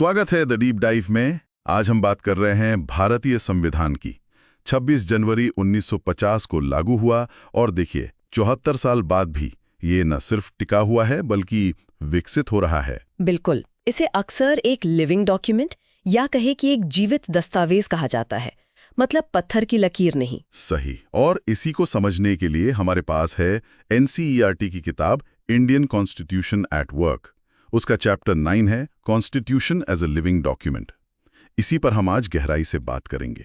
स्वागत है the deep dive में। आज हम बात कर रहे हैं भारतीय संविधान की। 26 जनवरी 1950 को लागू हुआ और देखिए 74 साल बाद भी ये न सिर्फ टिका हुआ है बल्कि विकसित हो रहा है। बिल्कुल, इसे अक्सर एक लिविंग डॉक्यूमेंट या कहे कि एक जीवित दस्तावेज कहा जाता है, मतलब पत्थर की लकीर नहीं। सही। और इसी को समझने के लिए हमारे पास है NCERT की किताब इंडियन कॉन्स्टिट्यूशन एट वर्क। उसका चैप्टर 9 है constitution as a living document. इसी पर हम आज गहराई से बात करेंगे।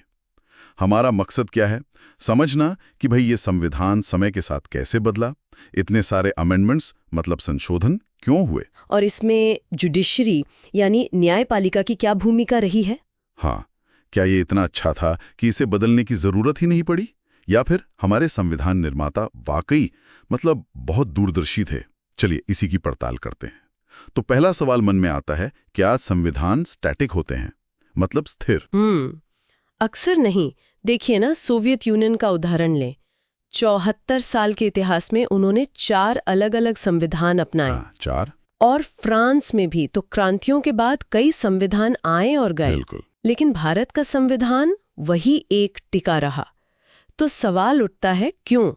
हमारा मकसद क्या है? समझना कि भाई ये संविधान समय के साथ कैसे बदला, इतने सारे अमेंडमेंट्स मतलब संशोधन क्यों हुए, और इसमें जुडिशरी यानी न्यायपालिका की क्या भूमिका रही है। हाँ, क्या ये इतना अच्छा था कि इसे बदलने की जरूरत ही नहीं पड़ी, या फिर हमारे संविधान निर्माता वाकई मतलब बहुत दूरदर्शी थे। चलिए इसी की पड़ताल करते हैं। तो पहला सवाल मन में आता है, क्या संविधान स्टैटिक होते हैं, मतलब स्थिर? अक्सर नहीं। देखिए ना, सोवियत यूनियन का उदाहरण लें। 74 साल के इतिहास में उन्होंने 4 अलग अलग संविधान अपनाए। 4। और फ्रांस में भी तो क्रांतियों के बाद कई संविधान आए और गए। बिल्कुल। लेकिन भारत का संविधान वही एक टिका रहा। तो सवाल उठता है, क्यों?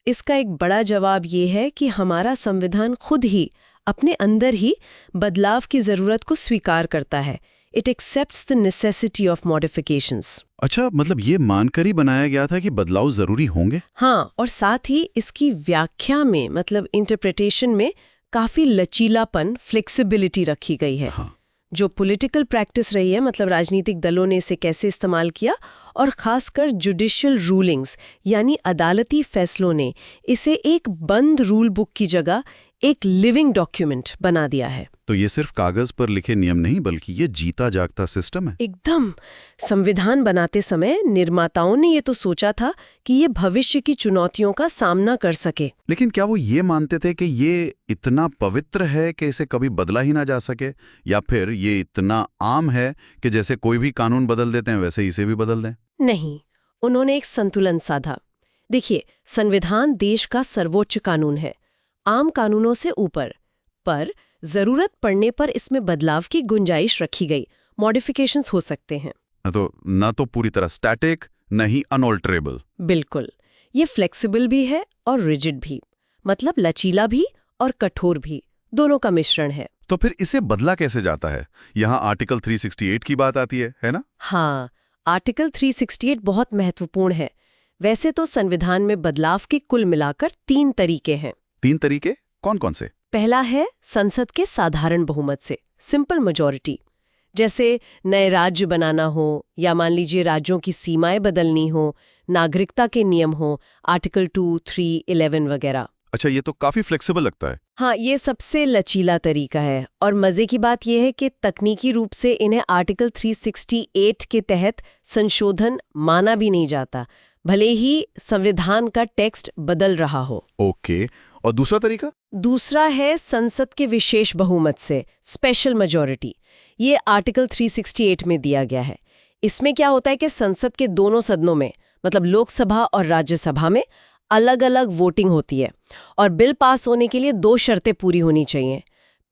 इसका एक बड़ा जवाब ये है कि हमारा संविधान खुद ही अपने अंदर ही बदलाव की जरूरत को स्वीकार करता है। It accepts the necessity of modifications. अच्छा, मतलब ये मानकर ही बनाया गया था कि बदलाव जरूरी होंगे? हाँ, और साथ ही इसकी व्याख्या में मतलब इंटरप्रिटेशन में काफी लचीलापन, फ्लेक्सिबिलिटी रखी गई है। हाँ। जो पॉलिटिकल प्रैक्टिस रही है, मतलब राजनीतिक दलों ने इसे कैसे इस्तेमाल किया, और खासकर जुडिशियल रूलिंग्स यानी अदालती फैसलों ने इसे एक बंद रूल बुक की जगह एक लिविंग डॉक्यूमेंट बना दिया है। तो ये सिर्फ कागज पर लिखे नियम नहीं बल्कि ये जीता जागता सिस्टम है। एकदम। संविधान बनाते समय निर्माताओं ने ये तो सोचा था कि ये भविष्य की चुनौतियों का सामना कर सके। लेकिन क्या वो ये मानते थे कि ये इतना पवित्र है कि इसे कभी बदला ही ना जा सके, या फिर ये इतना आम है कि जैसे कोई भी कानून बदल देते हैं वैसे इसे भी बदल दें? नहीं, उन्होंने एक संतुलन साधा। देखिए, संविधान देश का सर्वोच्च कानून है, आम कानूनों से ऊपर, पर जरूरत पड़ने पर इसमें बदलाव की गुंजाइश रखी गई। मॉडिफिकेशंस हो सकते हैं। न तो पूरी तरह स्टैटिक, न ही अनऑल्टरेबल। बिल्कुल, ये फ्लेक्सिबल भी है और रिजिड भी, मतलब लचीला भी और कठोर भी, दोनों का मिश्रण है। तो फिर इसे बदला कैसे जाता है? यहाँ आर्टिकल 368 की बात आती है ना? हाँ, आर्टिकल 368 बहुत महत्वपूर्ण है। वैसे तो संविधान में बदलाव के कुल मिलाकर 3 तरीके हैं। 3 तरीके? कौन कौन से? पहला है संसद के साधारण बहुमत से, सिंपल मेजॉरिटी। जैसे नए राज्य बनाना हो, या मान लीजिए राज्यों की सीमाएं बदलनी हो, नागरिकता के नियम हो, आर्टिकल 2, 3, 11 वगैरह। अच्छा, ये तो काफी फ्लेक्सिबल लगता है। हाँ, ये सबसे लचीला तरीका है। और मजे की बात यह है कि तकनीकी रूप से इन्हें आर्टिकल 368 के तहत संशोधन माना भी नहीं जाता, भले ही संविधान का टेक्स्ट बदल रहा हो। ओके। और दूसरा तरीका? दूसरा है संसद के विशेष बहुमत से, स्पेशल मेजॉरिटी। ये आर्टिकल 368 में दिया गया है। इसमें क्या होता है कि संसद के दोनों सदनों में, मतलब लोकसभा और राज्यसभा में, अलग अलग वोटिंग होती है, और बिल पास होने के लिए 2 शर्तें पूरी होनी चाहिए।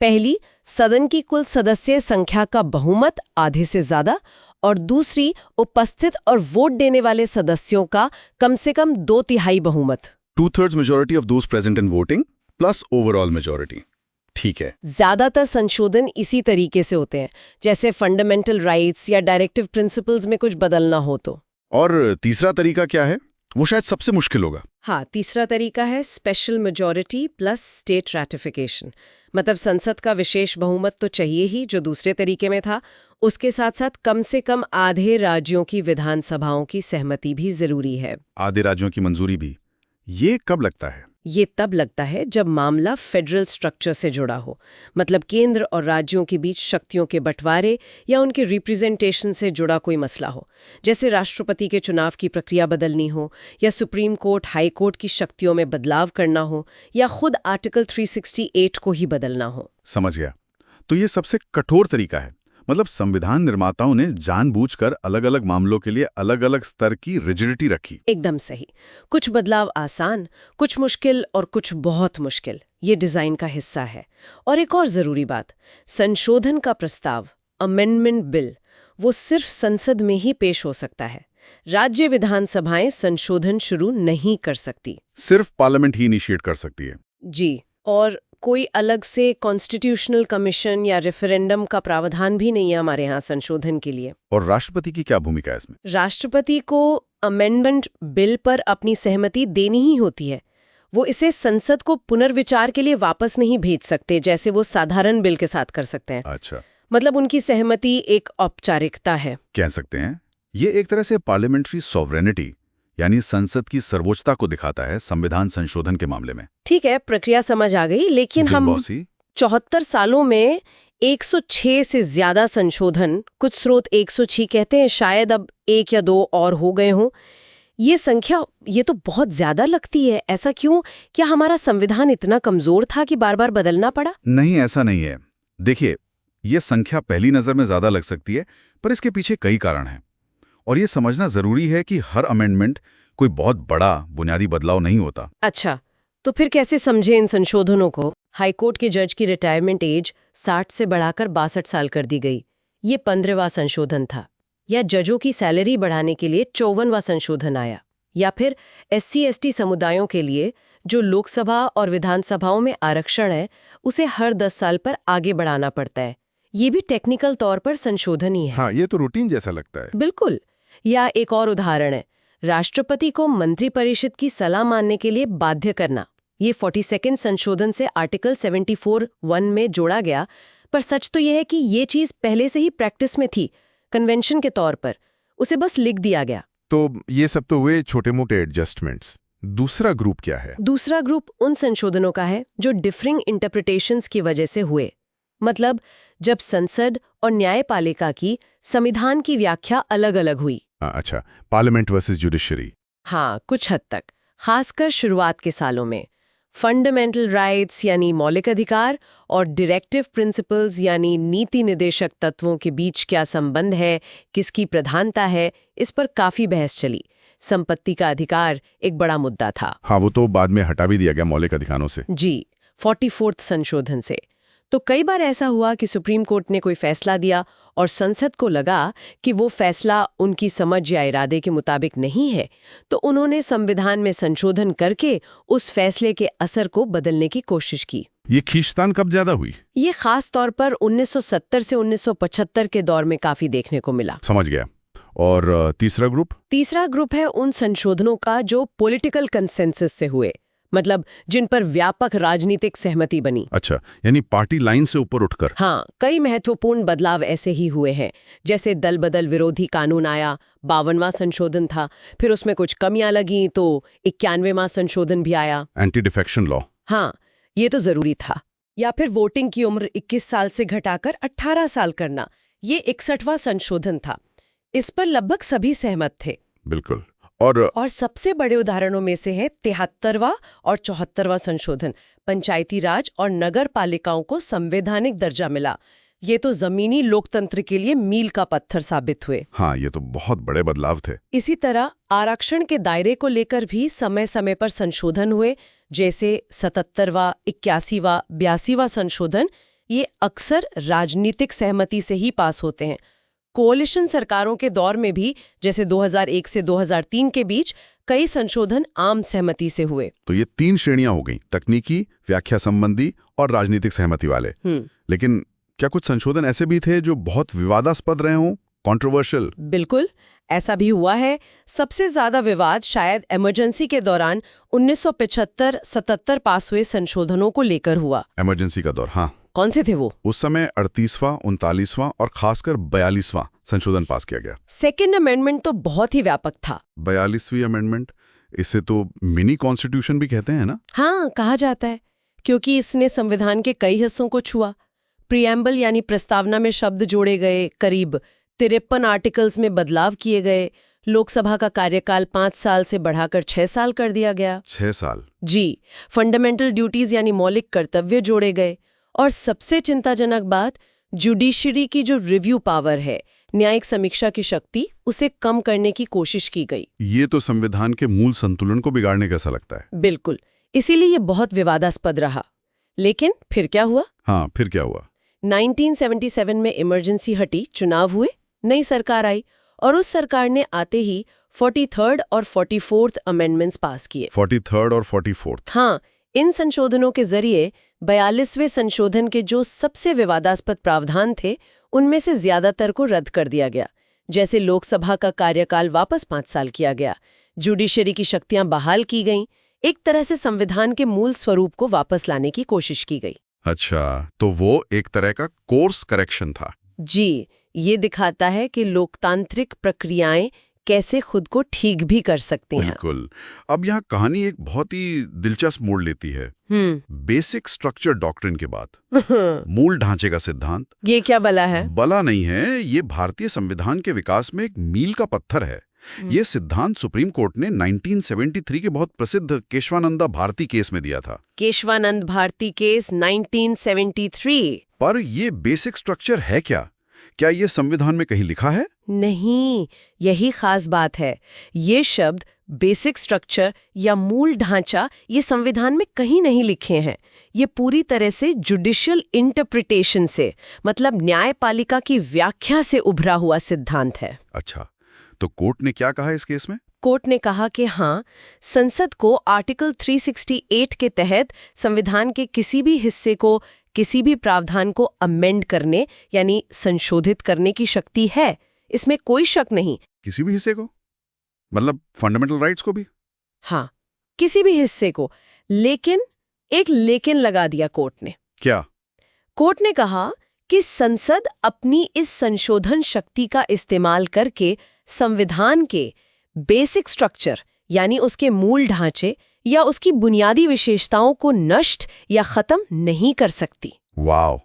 पहली, सदन की कुल सदस्य संख्या का बहुमत आधे से ज्यादा, और दूसरी, उपस्थित और वोट देने वाले सदस्यों का कम से कम 2/3 बहुमत। 2/3 majority of those present in voting plus overall majority। ठीक है। ज्यादातर संशोधन इसी तरीके से होते हैं, जैसे फंडामेंटल राइट्स या डायरेक्टिव प्रिंसिपल्स में कुछ बदलना हो तो। और तीसरा तरीका क्या है? वो शायद सबसे मुश्किल होगा। हाँ, तीसरा तरीका है special majority plus state ratification. मतलब संसद का विशेष बहुमत तो चाहिए ही, जो दूसरे तरीके में था, उसके साथ साथ कम से कम आधे राज्यों की विधानसभाओं की सहमति भी जरूरी है। आधे राज्यों की मंजूरी भी। ये कब लगता है? ये तब लगता है जब मामला फेडरल स्ट्रक्चर से जुड़ा हो, मतलब केंद्र और राज्यों के बीच शक्तियों के बंटवारे या उनके रिप्रेजेंटेशन से जुड़ा कोई मसला हो, जैसे राष्ट्रपति के चुनाव की प्रक्रिया बदलनी हो, या सुप्रीम कोर्ट, हाई कोर्ट की शक्तियों में बदलाव करना हो, या खुद आर्टिकल 368 को ही बदलना हो। समझ गया। तो ये सबसे कठोर तरीका है, मतलब संविधान निर्माताओं ने जानबूझकर अलग अलग मामलों के लिए अलग अलग स्तर की रिजिडिटी रखी। एकदम सही। कुछ बदलाव आसान, कुछ मुश्किल और कुछ बहुत मुश्किल। ये डिजाइन का हिस्सा है। और एक और जरूरी बात, संशोधन का प्रस्ताव अमेंडमेंट बिल वो सिर्फ संसद में ही पेश हो सकता है। राज्य विधानसभाएं संशोधन शुरू नहीं कर सकती। सिर्फ पार्लियामेंट ही इनिशिएट कर सकती है। जी, और कोई अलग से कॉन्स्टिट्यूशनल कमीशन या रेफरेंडम का प्रावधान भी नहीं है हमारे यहाँ संशोधन के लिए। और राष्ट्रपति की क्या भूमिका है इसमें? राष्ट्रपति को अमेंडमेंट बिल पर अपनी सहमति देनी ही होती है। वो इसे संसद को पुनर्विचार के लिए वापस नहीं भेज सकते, जैसे वो साधारण बिल के साथ कर सकते हैं। अच्छा, मतलब उनकी सहमति एक औपचारिकता है। कह सकते हैं ये एक तरह से पार्लियामेंट्री सॉवरेनिटी यानी संसद की सर्वोच्चता को दिखाता है संविधान संशोधन के मामले में। ठीक है, प्रक्रिया समझ आ गई, लेकिन हम 74 सालों में 106 से ज्यादा संशोधन, कुछ स्रोत 106 कहते हैं, शायद अब 1 या 2 और हो गए हों। ये संख्या ये तो बहुत ज्यादा लगती है। ऐसा क्यों? क्या हमारा संविधान इतना कमजोर था कि बार बार बदलना पड़ा? नहीं, ऐसा नहीं है। देखिए, ये संख्या पहली नजर में ज्यादा लग सकती है, पर इसके पीछे कई कारण हैं। और ये समझना जरूरी है कि हर अमेंडमेंट कोई बहुत बड़ा बुनियादी बदलाव नहीं होता। अच्छा, तो फिर कैसे समझे इन संशोधनों को? हाईकोर्ट के जज की रिटायरमेंट एज 60 से बढ़ाकर 62 साल कर दी गई, ये 15वां संशोधन था। या जजों की सैलरी बढ़ाने के लिए 54वां संशोधन आया। या फिर SC/ST समुदायों के लिए जो लोकसभा और विधानसभाओं में आरक्षण है, उसे हर 10 साल पर आगे बढ़ाना पड़ता है। ये भी टेक्निकल तौर पर संशोधन ही है। हाँ, ये तो रूटीन जैसा लगता है। बिल्कुल। या एक और उदाहरण है, राष्ट्रपति को मंत्रिपरिषद की सलाह मानने के लिए बाध्य करना। ये 42वें संशोधन से आर्टिकल 74(1) में जोड़ा गया, पर सच तो यह है कि ये चीज पहले से ही प्रैक्टिस में थी, कन्वेंशन के तौर पर। उसे बस लिख दिया गया। तो ये सब तो हुए छोटे मोटे एडजस्टमेंट्स। दूसरा ग्रुप क्या है? दूसरा ग्रुप उन संशोधनों का है जो डिफरिंग इंटरप्रिटेशंस की वजह से हुए। मतलब जब संसद और न्यायपालिका की संविधान की व्याख्या अलग अलग हुई। अच्छा, पार्लियामेंट वर्सेस जुडिशरी। हाँ, कुछ हद तक, खासकर शुरुआत के सालों में। फंडामेंटल राइट्स यानी मौलिक अधिकार और डायरेक्टिव प्रिंसिपल्स यानी नीति निदेशक तत्वों के बीच क्या संबंध है, किसकी प्रधानता है, इस पर काफी बहस चली। संपत्ति का अधिकार एक बड़ा मुद्दा था। हाँ, वो तो बाद में हटा भी दिया गया मौलिक अधिकारों से। जी, 44वें संशोधन से। तो कई बार ऐसा हुआ कि सुप्रीम कोर्ट ने कोई फैसला दिया और संसद को लगा कि वो फैसला उनकी समझ या इरादे के मुताबिक नहीं है, तो उन्होंने संविधान में संशोधन करके उस फैसले के असर को बदलने की कोशिश की। ये खींचतान कब ज्यादा हुई? ये खास तौर पर 1970 से 1975 के दौर में काफी देखने को मिला। समझ गया। और तीसरा ग्रुप? तीसरा ग्रुप है उन संशोधनों का जो पॉलिटिकल कंसेंसस से हुए, मतलब जिन पर व्यापक राजनीतिक सहमति बनी। अच्छा, यानी पार्टी लाइन से ऊपर उठकर। हाँ, कई महत्वपूर्ण बदलाव ऐसे ही हुए हैं। जैसे दल बदल विरोधी कानून आया, 52वां संशोधन था। फिर उसमें कुछ कमियां लगी तो 91वां संशोधन भी आया, एंटी डिफेक्शन लॉ। हाँ, ये तो जरूरी था। या फिर वोटिंग की उम्र 21 साल से घटाकर 18 साल करना, ये 61वां संशोधन था। इस पर लगभग सभी सहमत थे। बिल्कुल। और सबसे बड़े उदाहरणों में से है 73वां और 74वां संशोधन। पंचायती राज और नगर पालिकाओं को संवैधानिक दर्जा मिला। ये तो जमीनी लोकतंत्र के लिए मील का पत्थर साबित हुए। हाँ, ये तो बहुत बड़े बदलाव थे। इसी तरह आरक्षण के दायरे को लेकर भी समय समय पर संशोधन हुए, जैसे 77वां, 81वां, 82वां संशोधन। ये अक्सर राजनीतिक सहमति से ही पास होते हैं। कोalition सरकारों के दौर में भी, जैसे 2001 से 2003 के बीच, कई संशोधन आम सहमति से हुए। तो ये 3 श्रेणियां हो गईं, तकनीकी, व्याख्या संबंधी और राजनीतिक सहमति वाले। लेकिन क्या कुछ संशोधन ऐसे भी थे जो बहुत विवादास्पद रहे हों, कंट्रोवर्शियल? बिल्कुल, ऐसा भी हुआ है। सबसे ज्यादा विवाद शायद इमरजेंसी के दौरान 1975-77 पास हुए संशोधनों को लेकर हुआ। इमरजेंसी का दौर, हाँ। कौन से थे वो? उस समय 38वां, 39वां और खासकर 42वां संशोधन पास किया गया। सेकेंड अमेंडमेंट तो बहुत ही व्यापक था। 42वीं अमेंडमेंट, इसे तो मिनी कॉन्स्टिट्यूशन भी कहते हैं ना? हाँ, कहा जाता है, क्योंकि इसने संविधान के कई हिस्सों को छुआ। प्रिएम्बल यानी प्रस्तावना में शब्द जोड़े गए, करीब 53 आर्टिकल्स में बदलाव किए गए, लोकसभा का कार्यकाल 5 साल से बढ़ाकर 6 साल कर दिया गया। 6 साल? जी। फंडामेंटल ड्यूटीज यानी मौलिक कर्तव्य जोड़े गए। और सबसे चिंताजनक बात, जुडिशरी की जो रिव्यू पावर है, न्यायिक समीक्षा की शक्ति, उसे कम करने की कोशिश की गई। ये तो संविधान के मूल संतुलन को बिगाड़ने कैसा लगता है। बिल्कुल, इसीलिए ये बहुत विवादास्पद रहा। लेकिन फिर क्या हुआ? हाँ, फिर क्या हुआ? 1977 में इमरजेंसी हटी, चुनाव हुए, नई सरकार आई और उस सरकार ने आते ही 43rd और 44th अमेंडमेंट्स पास किए। 43rd और 44th। हाँ, इन संशोधनों के जरिए 42वें संशोधन के जो सबसे विवादास्पद प्रावधान थे, उनमें से ज्यादातर को रद्द कर दिया गया। जैसे लोकसभा का कार्यकाल वापस 5 साल किया गया, जुडिशरी की शक्तियां बहाल की गईं, एक तरह से संविधान के मूल स्वरूप को वापस लाने की कोशिश की गई। अच्छा, तो वो एक तरह का कोर्स करेक्शन था। जी, ये दिखाता है कि लोकतांत्रिक प्रक्रियाएं कैसे खुद को ठीक भी कर सकती हैं। बिल्कुल। अब यहाँ कहानी एक बहुत ही दिलचस्प मोड़ लेती है। बेसिक स्ट्रक्चर डॉक्ट्रिन के बाद मूल ढांचे का सिद्धांत। ये क्या बला है? बला नहीं है, ये भारतीय संविधान के विकास में एक मील का पत्थर है। ये सिद्धांत सुप्रीम कोर्ट ने 1973 के बहुत प्रसिद्ध केशवानंदा भारती केस में दिया था। केशवानंद भारती केस 1973। पर ये बेसिक स्ट्रक्चर है क्या? क्या ये संविधान में कहीं लिखा है? नहीं, यही खास बात है। ये शब्द बेसिक स्ट्रक्चर या मूल ढांचा ये संविधान में कहीं नहीं लिखे हैं। ये पूरी तरह से जुडिशियल इंटरप्रिटेशन से, मतलब न्यायपालिका की व्याख्या से उभरा हुआ सिद्धांत है। अच्छा, तो कोर्ट ने क्या कहा इस केस में? कोर्ट ने कहा कि हाँ, संसद को आर्टिकल 368 के तहत संविधान के किसी भी हिस्से को, किसी भी प्रावधान को अमेंड करने यानी संशोधित करने की शक्ति है। इसमें कोई शक नहीं। किसी भी हिस्से को? मतलब फंडामेंटल राइट्स को भी? हाँ, किसी भी हिस्से को। लेकिन एक लेकिन लगा दिया कोर्ट ने। क्या? कोर्ट ने कहा कि संसद अपनी इस संशोधन शक्ति का इस्तेमाल करके संविधान के बेसिक स्ट्रक्चर यानी उसके मूल ढांचे या उसकी बुनियादी विशेषताओं को नष्ट या खत्म नहीं कर सकती। वाव,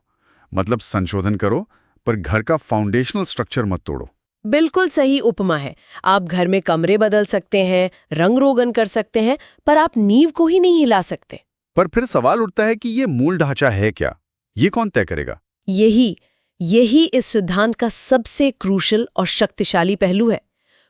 मतलब संशोधन करो पर घर का फाउंडेशनल स्ट्रक्चर मत तोड़ो। बिल्कुल सही उपमा है। आप घर में कमरे बदल सकते हैं, रंग रोगन कर सकते हैं, पर आप नींव को ही नहीं हिला सकते। पर फिर सवाल उठता है कि ये मूल ढांचा है क्या? ये कौन तय करेगा? यही इस सिद्धांत का सबसे क्रूशल और शक्तिशाली पहलू है।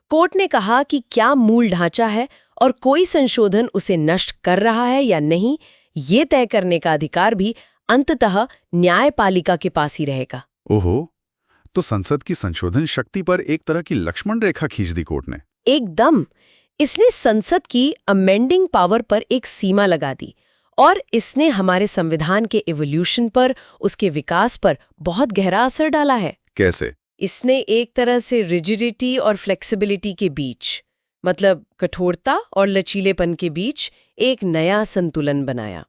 कोर्ट ने कहा कि क्या मूल ढांचा है और कोई संशोधन उसे नष्ट कर रहा है या नहीं, ये तय करने का अधिकार भी अंततः न्यायपालिका के पास ही रहेगा। ओहो, तो संसद की संशोधन शक्ति पर एक तरह की लक्ष्मण रेखा खींच दी कोर्ट ने। एकदम। इसने संसद की अमेंडिंग पावर पर एक सीमा लगा दी और इसने हमारे संविधान के इवोल्यूशन पर, उसके विकास पर बहुत गहरा असर डाला है। कैसे? इसने एक तरह से रिजिडिटी और फ्लेक्सिबिलिटी के बीच, मतलब कठोरता और लचीलेपन के बीच एक नया संतुलन बनाया।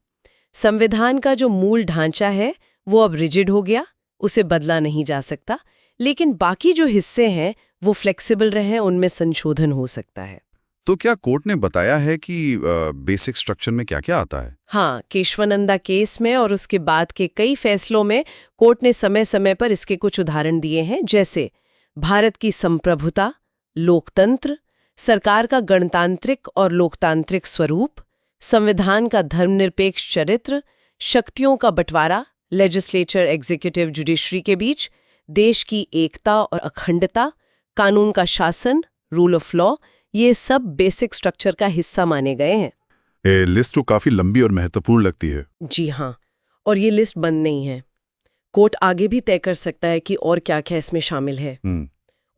संविधान का जो मूल ढांचा है वो अब रिजिड हो गया, उसे बदला नहीं जा सकता, लेकिन बाकी जो हिस्से हैं वो फ्लेक्सिबल रहे, उनमें संशोधन हो सकता है। तो क्या कोर्ट ने बताया है कि बेसिक स्ट्रक्चर में क्या-क्या आता है? हाँ, केशवानंदा केस में और उसके बाद के कई फैसलों में कोर्ट ने समय समय पर इसके कुछ उदाहरण दिए हैं, जैसे भारत की संप्रभुता, लोकतंत्र, सरकार का गणतांत्रिक और लोकतांत्रिक स्वरूप, संविधान का धर्मनिरपेक्ष चरित्र, शक्तियों का बंटवारा, लेजिस्लेचर, एग्जीक्यूटिव, जुडिशरी के बीच, देश की एकता और अखंडता, कानून का शासन, रूल ऑफ लॉ, ये सब बेसिक स्ट्रक्चर का हिस्सा माने गए हैं। लिस्ट तो काफी लंबी और महत्वपूर्ण लगती है। जी हाँ, और ये लिस्ट बंद नहीं है। कोर्ट आगे भी तय कर सकता है कि और क्या-क्या इसमें शामिल है।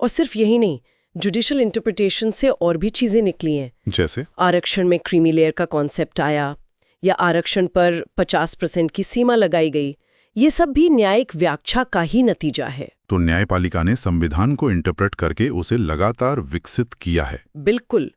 और सिर्फ यही नहीं, जुडिशियल इंटरप्रिटेशन से और भी चीजें निकली हैं। जैसे आरक्षण में क्रीमी लेयर का कॉन्सेप्ट आया, या आरक्षण पर 50% की सीमा लगाई गई। ये सब भी न्यायिक व्याख्या का ही नतीजा है। तो न्यायपालिका ने संविधान को इंटरप्रेट करके उसे लगातार विकसित किया है। बिल्कुल।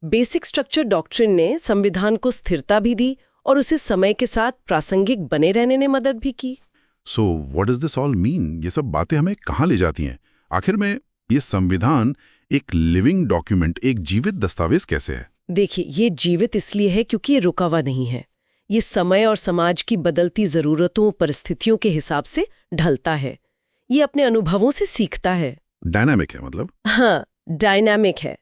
बेसिक स्ट्रक्चर डॉक्ट्रिन ने संविधान को स्थिरता भी दी और उसे समय के साथ प्रासंगिक बने रहने में मदद भी की। So what does this all mean? ये सब बातें हमें कहाँ ले जाती हैं? आखिर में ये संविधान एक लिविंग डॉक्यूमेंट, एक जीवित दस्तावेज कैसे है? देखिए, ये जीवित इसलिए है क्योंकि ये रुका हुआ नहीं है। ये समय और समाज की बदलती जरूरतों, परिस्थितियों के हिसाब से ढलता है। ये अपने अनुभवों से सीखता है। डायनामिक है मतलब? हाँ, डायनामिक है।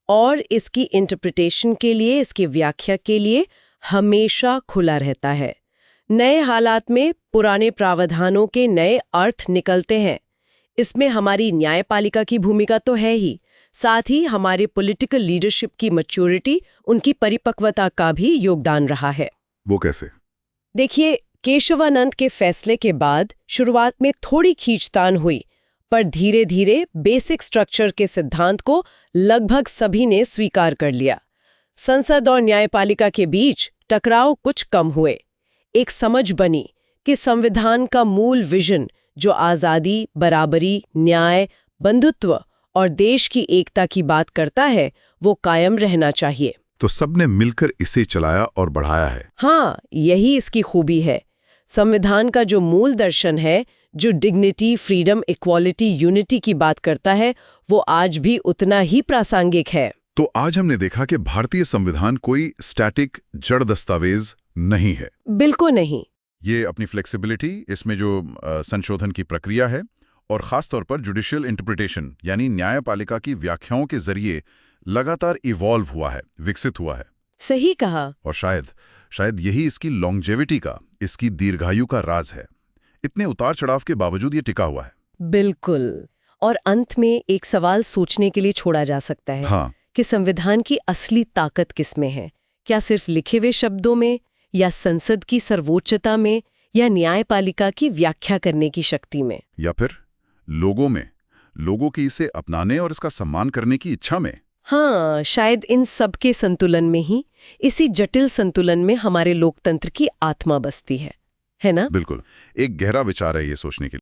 और इसकी इंटरप्रिटेशन के लिए, इसकी व्याख्या के लिए हमेशा खुला रहता है। नए हालात में पुराने प्रावधानों के नए अर्थ निकलते हैं। इसमें हमारी न्यायपालिका की भूमिका तो है ही, साथ ही हमारे पॉलिटिकल लीडरशिप की मैच्योरिटी, उनकी परिपक्वता का भी योगदान रहा है। वो कैसे? देखिए, केशवानंद के फैसले के बाद शुरुआत में थोड़ी खींचतान हुई, पर धीरे धीरे बेसिक स्ट्रक्चर के सिद्धांत को लगभग सभी ने स्वीकार कर लिया। संसद और न्यायपालिका के बीच टकराव कुछ कम हुए। एक समझ बनी कि संविधान का मूल विजन, जो आज़ादी, बराबरी, न्याय, बंधुत्व और देश की एकता की बात करता है, वो कायम रहना चाहिए। तो सबने मिलकर इसे चलाया और बढ़ाया है। हाँ, यही इसकी खूबी है। संविधान का जो मूल दर्शन है, जो डिग्निटी, फ्रीडम, इक्वालिटी, यूनिटी की बात करता है, वो आज भी उतना ही प्रासंगिक है। तो आज हमने देखा कि भारतीय संविधान कोई स्टैटिक जड़ दस्तावेज नहीं है। बिल्कुल नहीं। ये अपनी फ्लेक्सिबिलिटी, इसमें जो संशोधन की प्रक्रिया है और खास तौर पर जुडिशियल इंटरप्रिटेशन यानी न्यायपालिका की व्याख्याओं के जरिए लगातार इवॉल्व हुआ है, विकसित हुआ है। सही कहा। और शायद यही इसकी लॉन्जेविटी का, इसकी दीर्घायु का राज है। इतने उतार चढ़ाव के बावजूद ये टिका हुआ है। बिल्कुल। और अंत में एक सवाल सोचने के लिए छोड़ा जा सकता है। हाँ। कि संविधान की असली ताकत किसमें है? क्या सिर्फ लिखे हुए शब्दों में, या संसद की सर्वोच्चता में, या न्यायपालिका की व्याख्या करने की शक्ति में, या फिर लोगों में, लोगों की इसे अपनाने और इसका सम्मान करने की इच्छा में? हाँ, शायद इन सब के संतुलन में ही, इसी जटिल संतुलन में हमारे लोकतंत्र की आत्मा बसती है ना? बिल्कुल। एक गहरा विचार है ये सोचने के लिए।